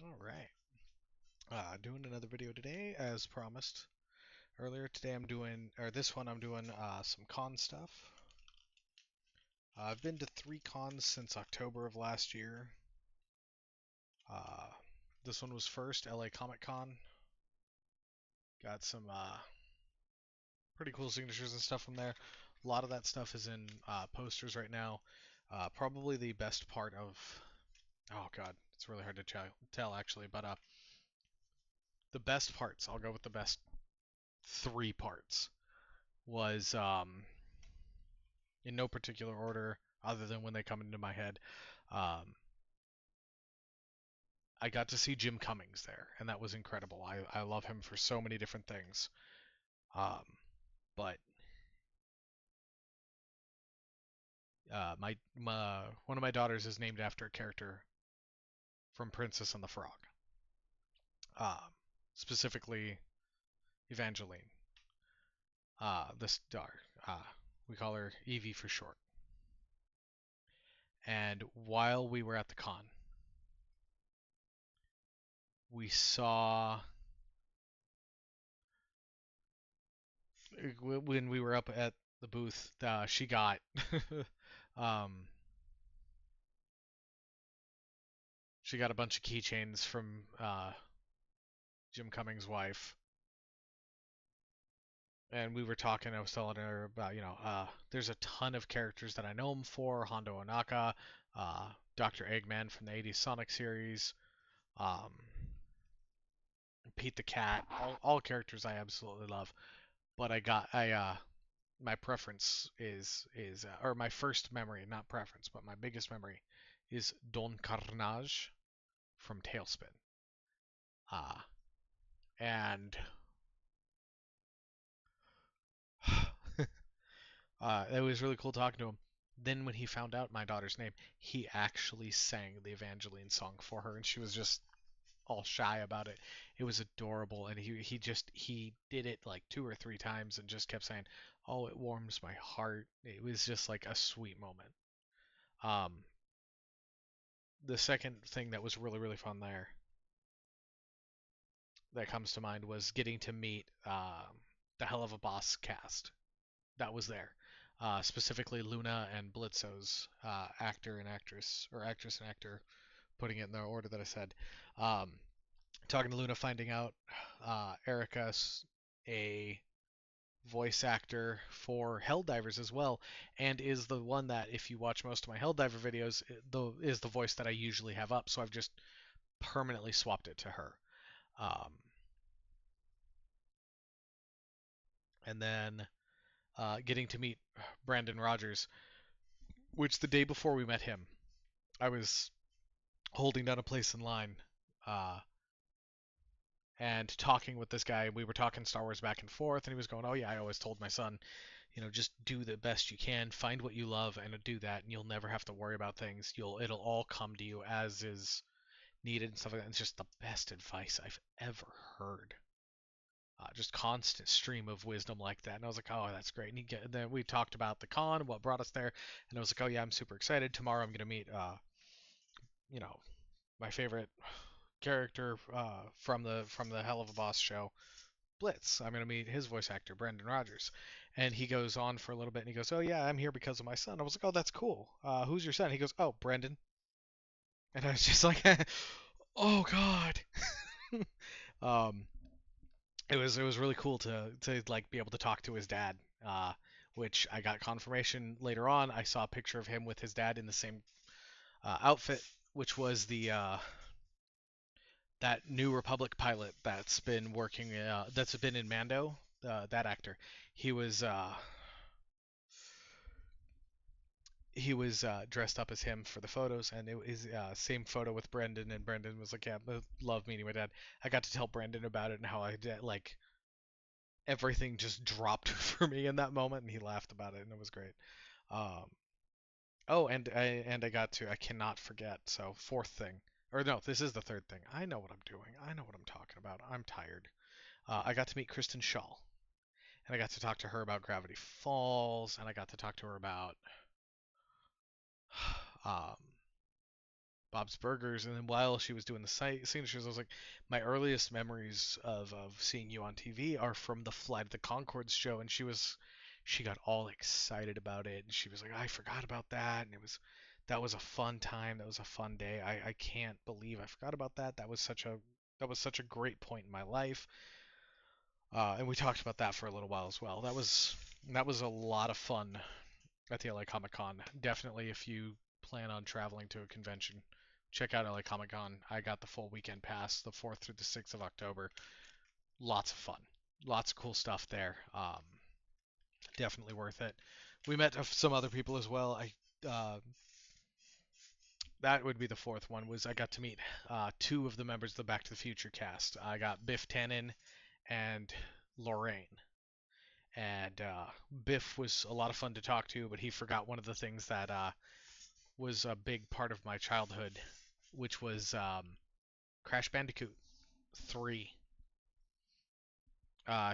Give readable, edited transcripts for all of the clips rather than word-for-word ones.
All right. Doing another video today, as promised earlier. Today I'm doing, or this one I'm doing some con stuff. I've been to 3 cons since October of last year. Uh, this one was first, LA Comic Con. Got some pretty cool signatures and stuff from there. A lot of that stuff is in posters right now. Probably the best part of, oh god, it's really hard to tell actually, but the best parts, I'll go with the best 3 parts, was in no particular order other than when they come into my head. Um, I got to see Jim Cummings there, and that was incredible. I love him for so many different things. Um, but my one of my daughters is named after a character from Princess and the Frog, um, specifically Evangeline. The star. We call her Evie for short. And while we were at the con, we saw when we were up at the booth, she got um, she got a bunch of keychains from Jim Cummings' wife, and we were talking. I was telling her about, there's a ton of characters that I know him for: Hondo Onaka, Dr. Eggman from the '80s Sonic series, um, Pete the Cat, all characters I absolutely love. But my preference or my first memory, not preference, but my biggest memory is Don Carnage from Tailspin. Uh, and it was really cool talking to him. Then when he found out my daughter's name, he actually sang the Evangeline song for her, and she was just all shy about it. It was adorable, and he did it like 2 or 3 times and just kept saying, "Oh, it warms my heart." It was just like a sweet moment. Um, the second thing that was really really fun there that comes to mind was getting to meet the Hell of a Boss cast that was there. Specifically Luna and Blitzo's actor and actress, or actress and actor, putting it in the order that I said. Um, Talking to Luna, finding out Erica's a voice actor for Helldivers as well, and is the one that, if you watch most of my Helldiver videos, is the voice that I usually have up. So I've just permanently swapped it to her. Um, and then getting to meet Brandon Rogers, which the day before we met him, I was holding down a place in line uh, and talking with this guy. We were talking Star Wars back and forth, and he was going, "Oh yeah, I always told my son, just do the best you can, find what you love, and do that, and you'll never have to worry about things. It'll all come to you as is needed and stuff like that." It's just the best advice I've ever heard. Just constant stream of wisdom like that, and I was like, "Oh, that's great." And then we talked about the con, what brought us there, and I was like, "Oh yeah, I'm super excited. Tomorrow I'm gonna meet, you know, my favorite character from the Hell of a Boss show, Blitz. I'm gonna meet his voice actor, Brendan Rogers." And he goes on for a little bit, and he goes, "Oh yeah, I'm here because of my son." I was like, "Oh, that's cool. Who's your son?" He goes, "Oh, Brendan." And I was just like, "Oh God." um, it was really cool to like be able to talk to his dad. Which I got confirmation later on. I saw a picture of him with his dad in the same outfit, which was the that New Republic pilot that's been in Mando. That actor, he was uh, he was dressed up as him for the photos, and it was same photo with Brendan. And Brendan was like, "Yeah, I love meeting my dad." I got to tell Brendan about it and how I did, like, everything just dropped for me in that moment, and he laughed about it, and it was great. Um, oh, I cannot forget. So fourth thing, or no, this is the third thing. I know what I'm doing. I know what I'm talking about. I'm tired. I got to meet Kristen Shaw, and I got to talk to her about Gravity Falls, and I got to talk to her about um, Bob's Burgers, and then while she was doing the signatures, I was like, my earliest memories of seeing you on TV are from the Flight of the Conchords show, and she got all excited about it, and she was like, I forgot about that, and that was a fun time, that was a fun day. I can't believe I forgot about that. That was such a great point in my life. And we talked about that for a little while as well. That was a lot of fun at the LA Comic Con. Definitely, if you plan on traveling to a convention, check out LA Comic Con. I got the full weekend pass, the 4th through the 6th of October. Lots of fun, lots of cool stuff there. Definitely worth it. We met some other people as well. That would be the fourth one. Was I got to meet two of the members of the Back to the Future cast. I got Biff Tannen and Lorraine. And Biff was a lot of fun to talk to, but he forgot one of the things that was a big part of my childhood, which was Crash Bandicoot 3.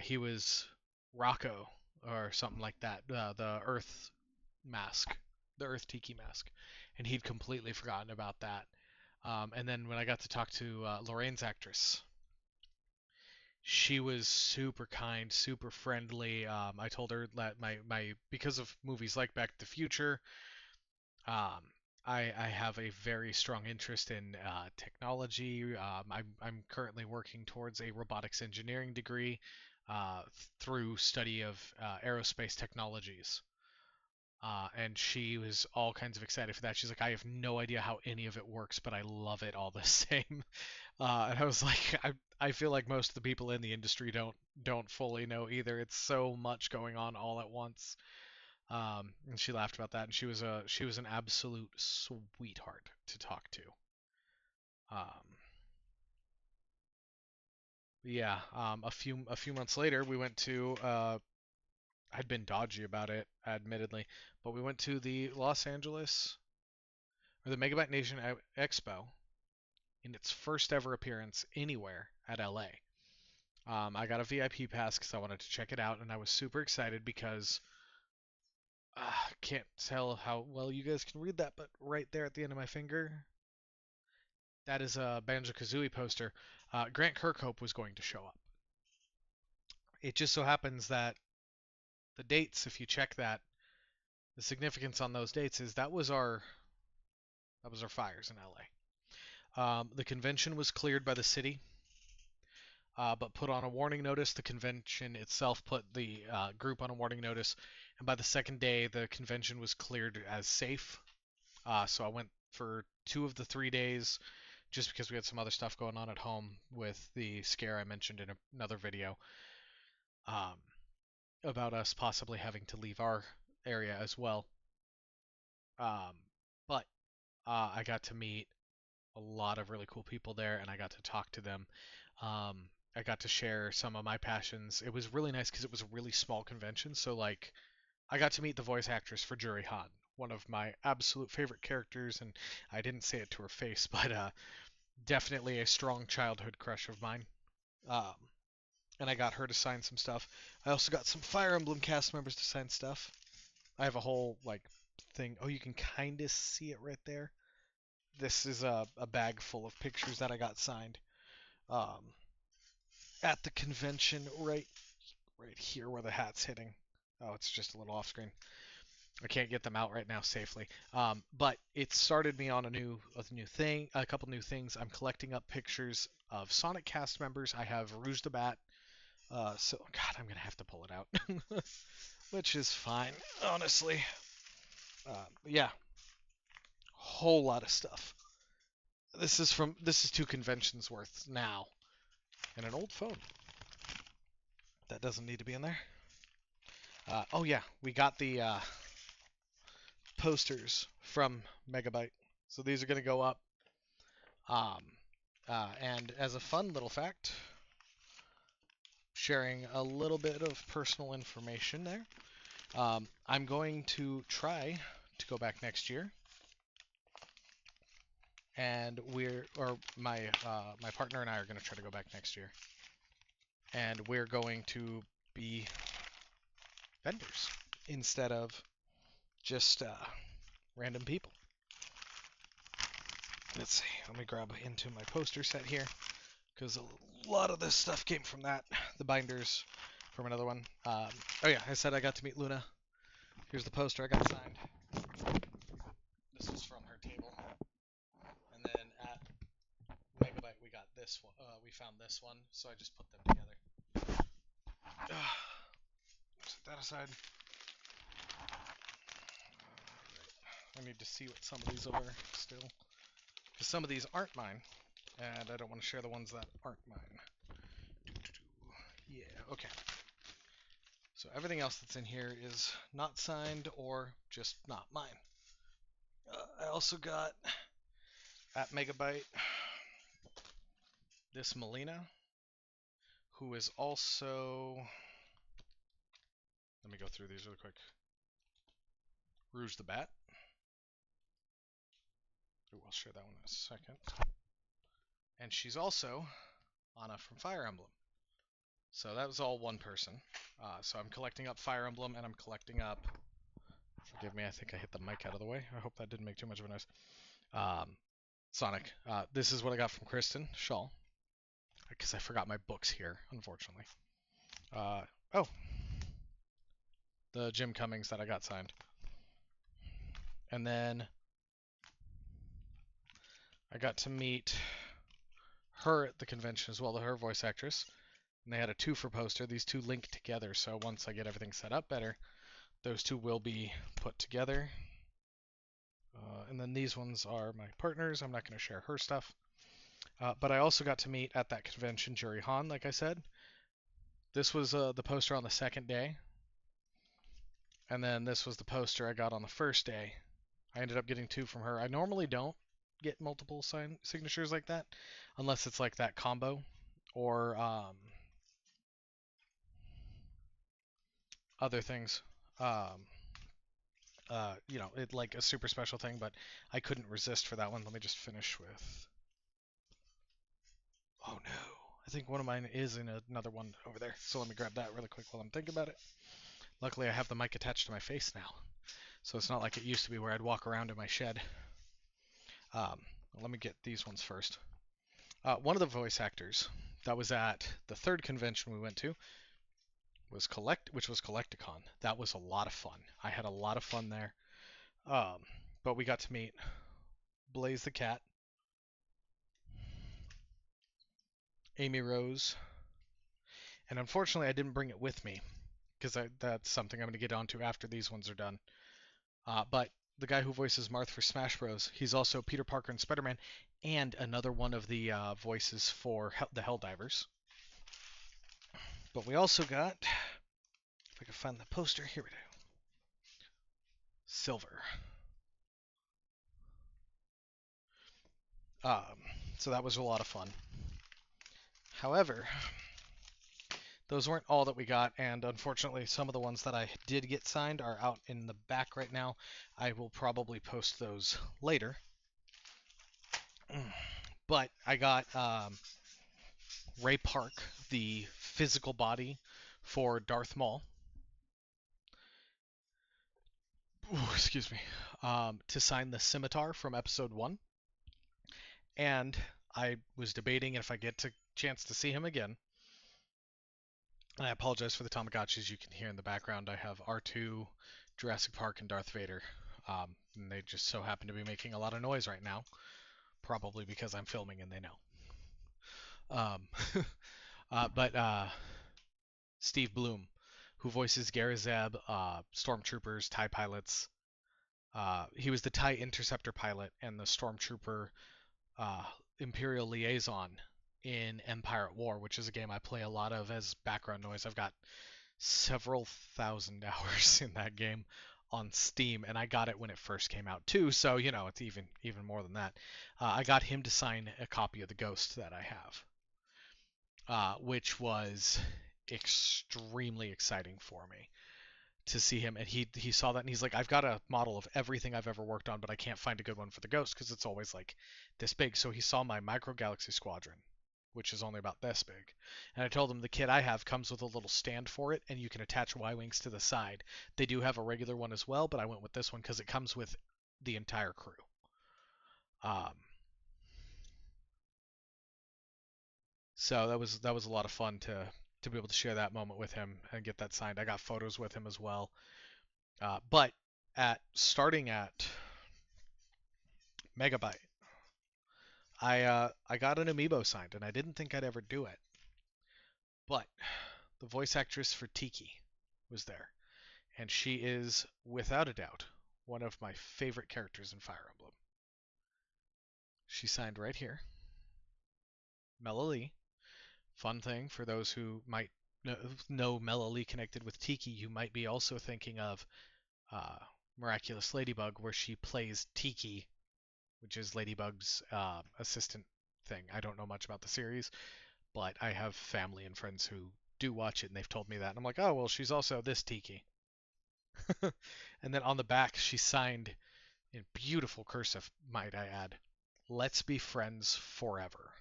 He was Rocco or something like that, the Earth mask, the Earth Tiki mask, and he'd completely forgotten about that. And then when I got to talk to Lorraine's actress, she was super kind, super friendly. I told her that my because of movies like Back to the Future, um, I have a very strong interest in technology. I'm currently working towards a robotics engineering degree through study of aerospace technologies. And she was all kinds of excited for that. She's like, I have no idea how any of it works, but I love it all the same. And I was like, I feel like most of the people in the industry don't fully know either. It's so much going on all at once. And she laughed about that, and she was an absolute sweetheart to talk to. Um, yeah. A few months later, we went to. I'd been dodgy about it, admittedly, but we went to the Los Angeles or the Megabyte Nation Expo in its first ever appearance anywhere at LA. I got a VIP pass because I wanted to check it out, and I was super excited because can't tell how well you guys can read that, but right there at the end of my finger, that is a Banjo-Kazooie poster. Grant Kirkhope was going to show up. It just so happens that the dates, if you check that, the significance on those dates is that was our fires in LA. The convention was cleared by the city, but put on a warning notice. The convention itself put the group on a warning notice, and by the second day, the convention was cleared as safe. So I went for 2 of the 3 days, just because we had some other stuff going on at home with the scare I mentioned in another video um, about us possibly having to leave our area as well. Um, but I got to meet a lot of really cool people there, and I got to talk to them. I got to share some of my passions. It was really nice because it was a really small convention. So like, I got to meet the voice actress for Juri Han, one of my absolute favorite characters, and I didn't say it to her face, but definitely a strong childhood crush of mine. Um, and I got her to sign some stuff. I also got some Fire Emblem cast members to sign stuff. I have a whole like thing. Oh, you can kind of see it right there. This is a bag full of pictures that I got signed um, at the convention right here where the hat's hitting. Oh, it's just a little off screen. I can't get them out right now safely. But it started me on a new thing, a couple new things. I'm collecting up pictures of Sonic cast members. I have Rouge the Bat. So God, I'm gonna have to pull it out, which is fine, honestly. Yeah, whole lot of stuff. This is 2 conventions worth now, and an old phone that doesn't need to be in there. Oh yeah, we got the posters from Megabyte, so these are gonna go up. Um, and as a fun little fact, sharing a little bit of personal information there. I'm going to try to go back next year, and my partner and I are going to try to go back next year, and we're going to be vendors instead of just random people. let's see. Let me grab into my poster set here, because a lot of this stuff came from that. The binders from another one. Oh yeah, I said I got to meet Luna. Here's the poster I got signed. This was from her table. And then at Megabyte we got this one. We found this one, so I just put them together. Set that aside. I need to see what some of these are still, because some of these aren't mine, and I don't want to share the ones that aren't mine. Yeah, okay. So everything else that's in here is not signed or just not mine. I also got at Megabyte this Melina, who is also, let me go through these really quick. Rouge the Bat. Ooh, I'll share that one in a second. And she's also Anna from Fire Emblem. So that was all one person. So I'm collecting up Fire Emblem, and I'm collecting up, forgive me, I think I hit the mic out of the way. I hope that didn't make too much of a noise. Sonic. This is what I got from Kristen Shaw, because I forgot my books here, unfortunately. Oh, the Jim Cummings that I got signed. And then I got to meet her at the convention as well, her voice actress. And they had a 2 for poster. These 2 link together, so once I get everything set up better, those 2 will be put together. And then these ones are my partners. I'm not going to share her stuff. But I also got to meet at that convention Juri Han, like I said. This was the poster on the second day. And then this was the poster I got on the first day. I ended up getting 2 from her. I normally don't get multiple signatures like that, unless it's like that combo, or other things. You know, it like a super special thing, but I couldn't resist for that one. Let me just finish with. Oh no, I think one of mine is in another one over there. So let me grab that really quick while I'm thinking about it. Luckily, I have the mic attached to my face now, so it's not like it used to be where I'd walk around in my shed. Let me get these ones first. One of the voice actors that was at the 3rd convention we went to was which was Collecticon. That was a lot of fun. I had a lot of fun there. But we got to meet Blaze the Cat, Amy Rose, and unfortunately I didn't bring it with me, because that's something I'm going to get onto after these ones are done. But the guy who voices Marth for Smash Bros, he's also Peter Parker in Spider-Man, and another one of the voices for the Helldivers. But we also got, if I can find the poster, here we go. Silver. So that was a lot of fun. However, those weren't all that we got, and unfortunately some of the ones that I did get signed are out in the back right now. I will probably post those later. But I got Ray Park, the physical body for Darth Maul. Ooh, excuse me. To sign the scimitar from episode 1. And I was debating if I get a chance to see him again. And I apologize for the Tamagotchis you can hear in the background. I have R2, Jurassic Park, and Darth Vader. And they just so happen to be making a lot of noise right now. Probably because I'm filming and they know. But Steve Bloom, who voices Garazeb, Stormtroopers, TIE pilots. He was the TIE Interceptor pilot and the Stormtrooper Imperial Liaison in Empire at War, which is a game I play a lot of as background noise. I've got several thousand hours in that game on Steam, and I got it when it first came out too, so you know it's even more than that. I got him to sign a copy of the Ghost that I have, which was extremely exciting for me to see him. And he saw that and he's like, I've got a model of everything I've ever worked on, but I can't find a good one for the Ghost because it's always like this big. So he saw my Micro Galaxy Squadron, which is only about this big. And I told him the kit I have comes with a little stand for it, and you can attach Y-wings to the side. They do have a regular one as well, but I went with this one because it comes with the entire crew. So that was a lot of fun to be able to share that moment with him and get that signed. I got photos with him as well. But at starting at Megabyte, I got an amiibo signed, and I didn't think I'd ever do it. But the voice actress for Tiki was there, and she is without a doubt one of my favorite characters in Fire Emblem. She signed right here, Mela. Fun thing for those who might know Mela connected with Tiki, you might be also thinking of uh, Miraculous Ladybug, where she plays Tiki, which is Ladybug's assistant thing. I don't know much about the series, but I have family and friends who do watch it, and they've told me that. And I'm like, oh, well, she's also this Tiki. And then on the back, she signed in beautiful cursive, might I add, "Let's be friends forever."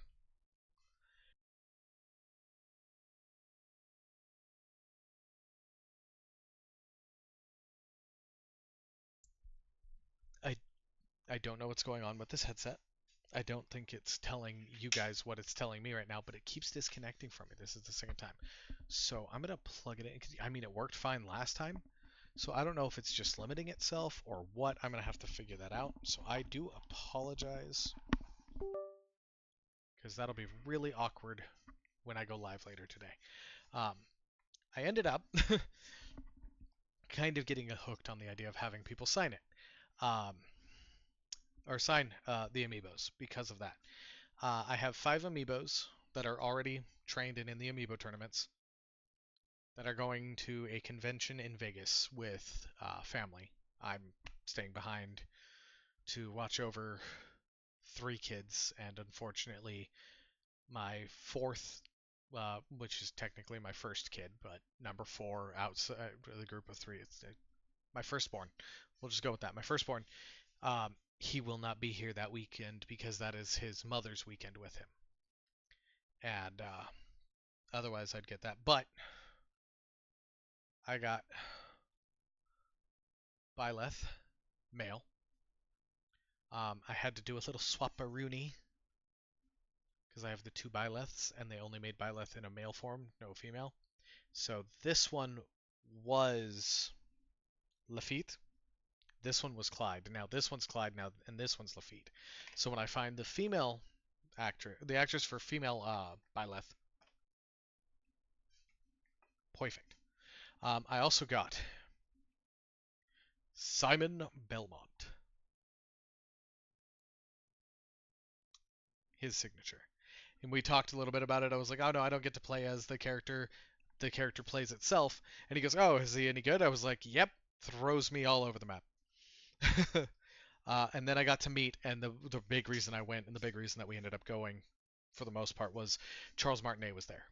I I don't know what's going on with this headset. I don't think it's telling you guys what it's telling me right now, but it keeps disconnecting from me. This is the second time. So I'm going to plug it in. I mean, it worked fine last time. So I don't know if it's just limiting itself or what. I'm going to have to figure that out. So I do apologize because that'll be really awkward when I go live later today. Um, I ended up kind of getting hooked on the idea of having people sign it. Um, or sign the amiibos because of that. I have 5 amiibos that are already trained and in the amiibo tournaments that are going to a convention in Vegas with family. I'm staying behind to watch over 3 kids, and unfortunately, my fourth, which is technically my first kid, but number 4 outside the group of 3, it's my firstborn. We'll just go with that. My firstborn, he will not be here that weekend because that is his mother's weekend with him. And otherwise, I'd get that. But I got Byleth, male. I had to do a little swap-a-rooney because I have the 2 Byleths, and they only made Byleth in a male form, no female. So this one was Lafitte. This one was Clyde. Now this one's Clyde now, and this one's Lafitte. So when I find the female actor, the actress for female Byleth, perfect. I also got Simon Belmont, his signature. And we talked a little bit about it. I was like, oh no, I don't get to play as the character. The character plays itself. And he goes, oh, is he any good? I was like, yep. Throws me all over the map. And then I got to meet, and the big reason I went, and the big reason that we ended up going, for the most part, was Charles Martinet was there.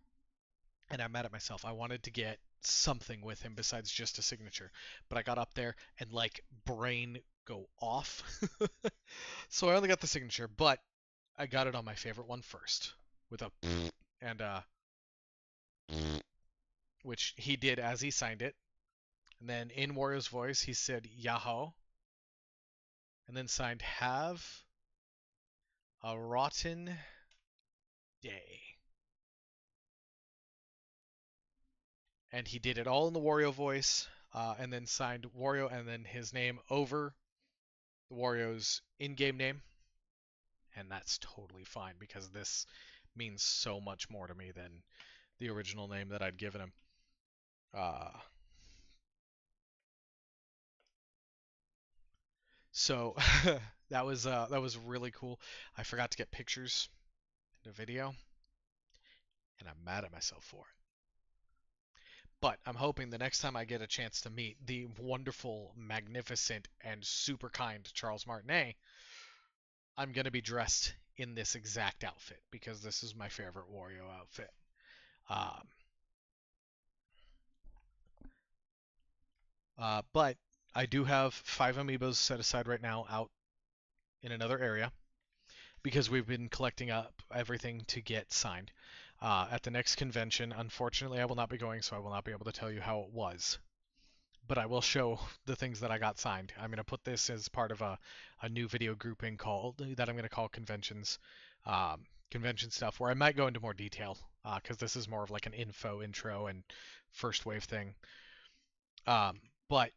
And I'm mad at myself. I wanted to get something with him besides just a signature, but I got up there and like brain go off. So I only got the signature, but I got it on my favorite one first with a and which he did as he signed it. And then in Wario's voice, he said Yahoo, and then signed Have a Rotten Day. And he did it all in the Wario voice, and then signed Wario and then his name over the Wario's in-game name. And that's totally fine because this means so much more to me than the original name that I'd given him. Uh, so that was really cool. I forgot to get pictures in a video, and I'm mad at myself for it. But I'm hoping the next time I get a chance to meet the wonderful, magnificent, and super kind Charles Martinet, I'm going to be dressed in this exact outfit because this is my favorite Wario outfit. Um, but I do have 5 amiibos set aside right now out in another area because we've been collecting up everything to get signed. At the next convention, unfortunately, I will not be going, so I will not be able to tell you how it was. But I will show the things that I got signed. I'm going to put this as part of a new video grouping called that I'm going to call conventions. convention stuff where I might go into more detail because this is more of like an info intro and first wave thing. But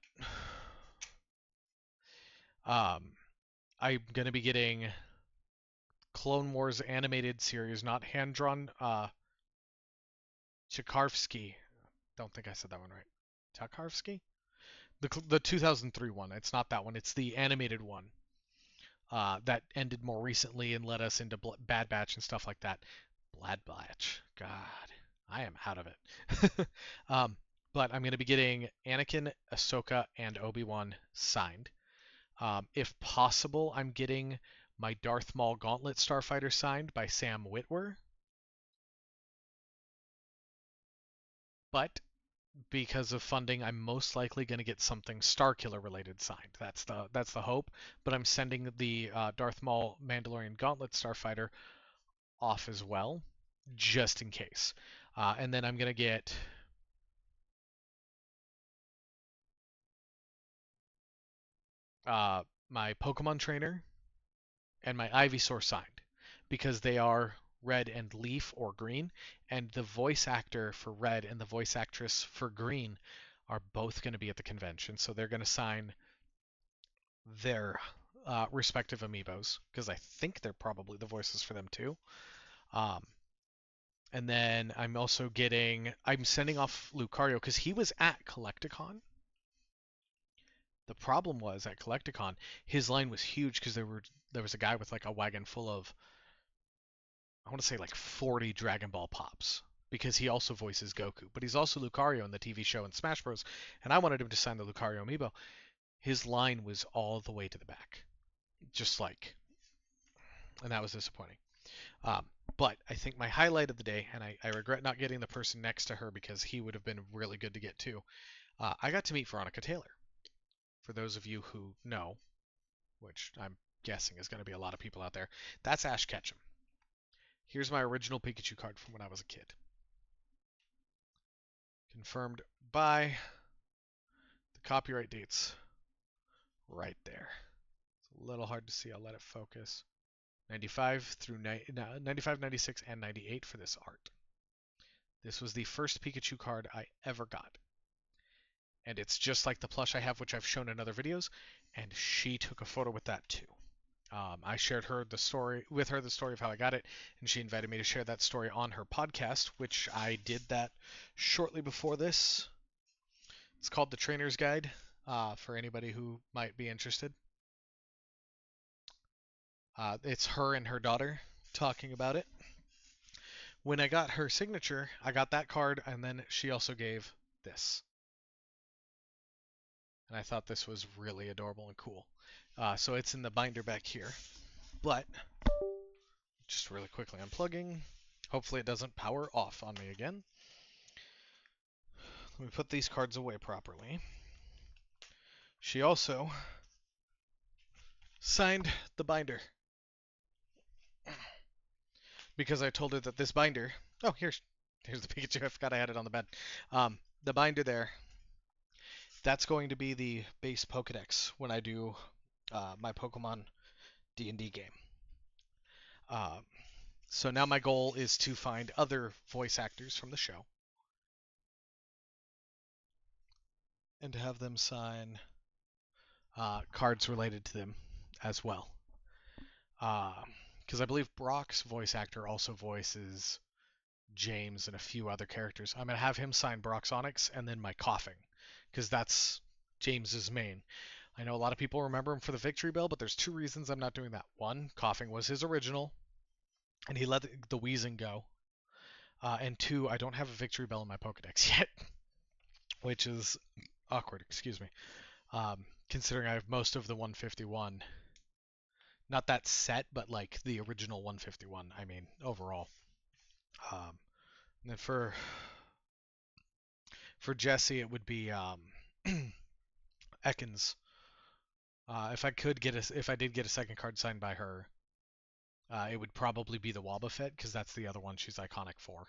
um, I'm gonna be getting Clone Wars animated series, not hand drawn. Tchaikovsky. Don't think I said that one right. Tchaikovsky? The 2003 one. It's not that one. It's the animated one that ended more recently and led us into Bad Batch and stuff like that. Bad Batch. God, I am out of it. um, but I'm going to be getting Anakin, Ahsoka, and Obi-Wan signed. If possible, I'm getting my Darth Maul Gauntlet Starfighter signed by Sam Witwer. But because of funding, I'm most likely going to get something Starkiller related signed. That's the hope. But I'm sending the Darth Maul Mandalorian Gauntlet Starfighter off as well, just in case. And then I'm going to get my Pokemon Trainer and my Ivysaur signed because they are red and leaf or green, and the voice actor for red and the voice actress for green are both going to be at the convention, so they're going to sign their respective amiibos because I think they're probably the voices for them too. Um, and then I'm sending off Lucario because he was at Collecticon. The problem was at Collecticon, his line was huge because there was a guy with like a wagon full of, I want to say like 40 Dragon Ball pops because he also voices Goku, but he's also Lucario in the TV show and Smash Bros. And I wanted him to sign the Lucario amiibo. His line was all the way to the back, just like, and that was disappointing. Um, but I think my highlight of the day, and I regret not getting the person next to her because he would have been really good to get too. I got to meet Veronica Taylor. For those of you who know, which I'm guessing is going to be a lot of people out there, that's Ash Ketchum. Here's my original Pikachu card from when I was a kid. Confirmed by the copyright dates right there. It's a little hard to see. I'll let it focus. 95 through 95, 96, and 98 for this art. This was the first Pikachu card I ever got. And it's just like the plush I have, which I've shown in other videos, and she took a photo with that too. I shared the story of how I got it, and she invited me to share that story on her podcast, which I did that shortly before this. It's called The Trainer's Guide, for anybody who might be interested. It's her and her daughter talking about it. When I got her signature, I got that card, and then she also gave this. And I thought this was really adorable and cool. So it's in the binder back here. But, just really quickly unplugging. Hopefully it doesn't power off on me again. Let me put these cards away properly. She also signed the binder. Because I told her that this binder... Oh, here's the Pikachu. I forgot I had it on the bed. The binder there, that's going to be the base Pokedex when I do my Pokemon D&D game. So now my goal is to find other voice actors from the show and to have them sign cards related to them as well. Because I believe Brock's voice actor also voices James and a few other characters. I'm going to have him sign Brock's Onyx and then my Coughing, because that's James's main. I know a lot of people remember him for the Victory Bell, but there's two reasons I'm not doing that. One, Coughing was his original, and he let the wheezing go. And two, I don't have a Victory Bell in my Pokedex yet, which is awkward, excuse me. Considering I have most of the 151. Not that set, but like the original 151, I mean, overall. And then for Jesse, it would be Ekans. If I did get a second card signed by her, it would probably be the Wobbuffet because that's the other one she's iconic for.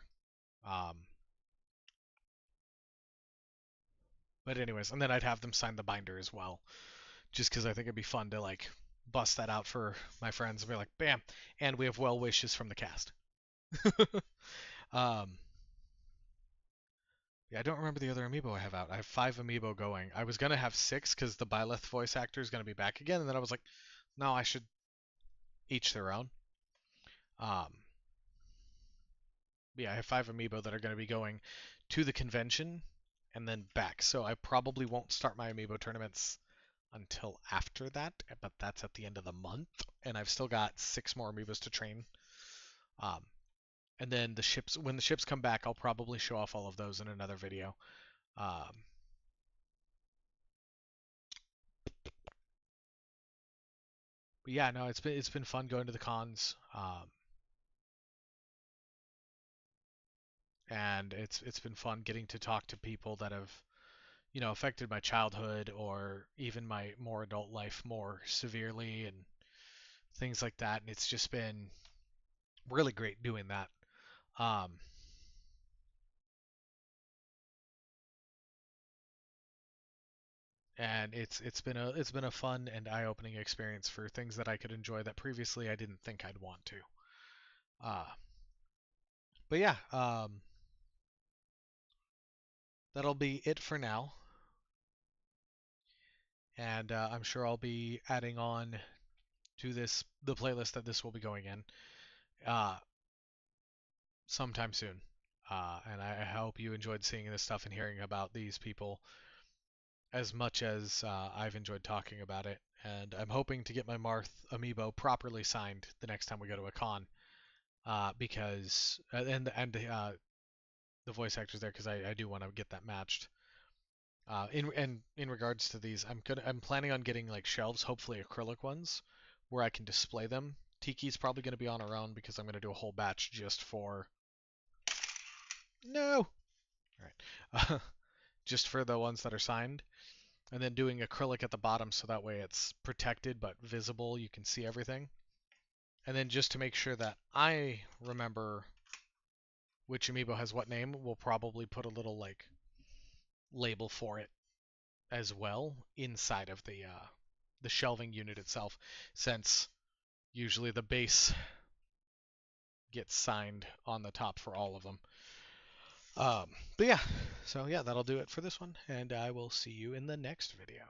But anyways, and then I'd have them sign the binder as well, just because I think it'd be fun to like bust that out for my friends and be like, bam, and we have well wishes from the cast. um, yeah, I don't remember the other amiibo I have out. I have 5 amiibo going. I was gonna have 6 because the Byleth voice actor is gonna be back again, and then I was like, no, I should each their own. Um, yeah, I have 5 amiibo that are gonna be going to the convention and then back. So I probably won't start my amiibo tournaments until after that, but that's at the end of the month, and I've still got 6 more amiibos to train. Um, and then when the ships come back, I'll probably show off all of those in another video. Um, but yeah, no, it's been fun going to the cons, and it's been fun getting to talk to people that have affected my childhood or even my more adult life more severely and things like that. And it's just been really great doing that. Um, and it's been a fun and eye-opening experience for things that I could enjoy that previously I didn't think I'd want to. Uh, but yeah, that'll be it for now, and I'm sure I'll be adding on to the playlist that this will be going in uh, sometime soon. And I hope you enjoyed seeing this stuff and hearing about these people as much as I've enjoyed talking about it. And I'm hoping to get my Marth amiibo properly signed the next time we go to a con, because and the voice actors there because I do want to get that matched. In regards to these, I'm planning on getting like shelves, hopefully acrylic ones, where I can display them. Tiki's probably going to be on her own because I'm going to do a whole batch just for no, all right, just for the ones that are signed, and then doing acrylic at the bottom so that way it's protected but visible. You can see everything, and then just to make sure that I remember which amiibo has what name, we'll probably put a little like label for it as well inside of the shelving unit itself, since usually the base gets signed on the top for all of them. But yeah, so yeah, that'll do it for this one, and I will see you in the next video.